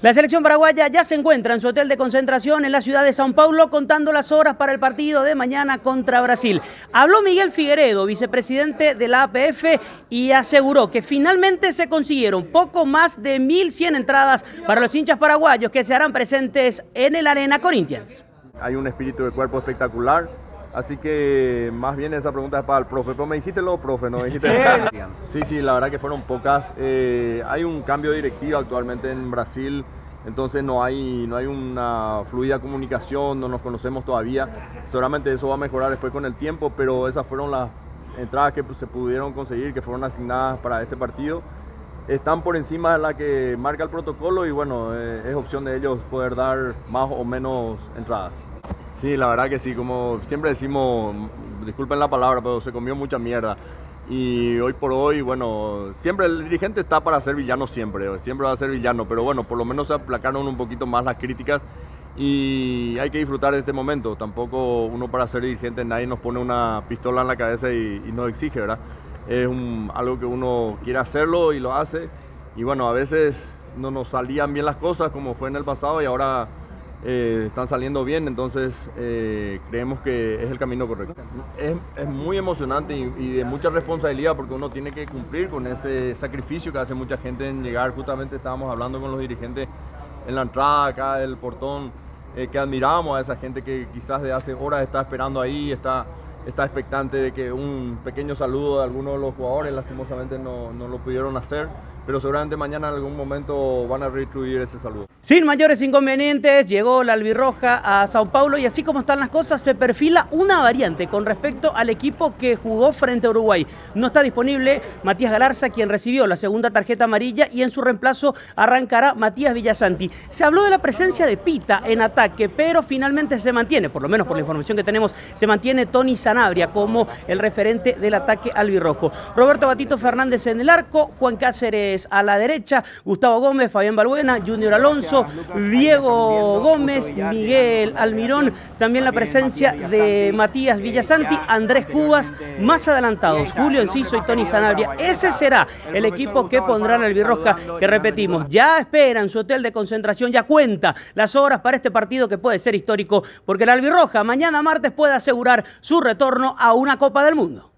La selección paraguaya ya se encuentra en su hotel de concentración en la ciudad de São Paulo, contando las horas para el partido de mañana contra Brasil. Habló Miguel Figueredo, vicepresidente de la APF, y aseguró que finalmente se consiguieron poco más de 1.100 entradas para los hinchas paraguayos que se harán presentes en el Arena Corinthians. Hay un espíritu de cuerpo espectacular, así que más bien esa pregunta es para el profe. Pero me dijiste lo, profe, ¿no? Me dijiste... Sí, la verdad que fueron pocas. Hay un cambio de directiva actualmente en Brasil, entonces no hay una fluida comunicación, no nos conocemos todavía. Seguramente eso va a mejorar después con el tiempo, pero esas fueron las entradas que se pudieron conseguir, que fueron asignadas para este partido. Están por encima de la que marca el protocolo y bueno, es opción de ellos poder dar más o menos entradas. Sí, la verdad que sí, como siempre decimos, disculpen la palabra, pero se comió mucha mierda. Y hoy por hoy, bueno, siempre el dirigente está para ser villano siempre va a ser villano, pero bueno, por lo menos se aplacaron un poquito más las críticas y hay que disfrutar de este momento. Tampoco uno para ser dirigente, nadie nos pone una pistola en la cabeza y nos exige, ¿verdad? Es algo que uno quiere hacerlo y lo hace, y bueno, a veces no nos salían bien las cosas como fue en el pasado y ahora están saliendo bien, entonces creemos que es el camino correcto. Es muy emocionante y de mucha responsabilidad porque uno tiene que cumplir con ese sacrificio que hace mucha gente en llegar. Justamente estábamos hablando con los dirigentes en la entrada acá del portón, que admiramos a esa gente que quizás de hace horas está esperando ahí, está expectante de que un pequeño saludo de algunos de los jugadores. Lastimosamente no lo pudieron hacer, pero seguramente mañana en algún momento van a retribuir ese saludo. Sin mayores inconvenientes, llegó la albirroja a São Paulo y así como están las cosas, se perfila una variante con respecto al equipo que jugó frente a Uruguay. No está disponible Matías Galarza, quien recibió la segunda tarjeta amarilla, y en su reemplazo arrancará Matías Villasanti. Se habló de la presencia de Pita en ataque, pero finalmente se mantiene, por lo menos por la información que tenemos, se mantiene Tony Sanabria como el referente del ataque albirrojo. Roberto Batito Fernández en el arco, Juan Cáceres a la derecha, Gustavo Gómez, Fabián Balbuena, Junior Alonso, Diego Gómez, Miguel Almirón, también la presencia de Matías Villasanti, Andrés Cubas, más adelantados Julio Enciso y Tony Sanabria. Ese será el equipo que pondrá la albirroja, que repetimos, ya espera en su hotel de concentración, ya cuenta las horas para este partido que puede ser histórico, porque la albirroja mañana martes puede asegurar su retorno a una Copa del Mundo.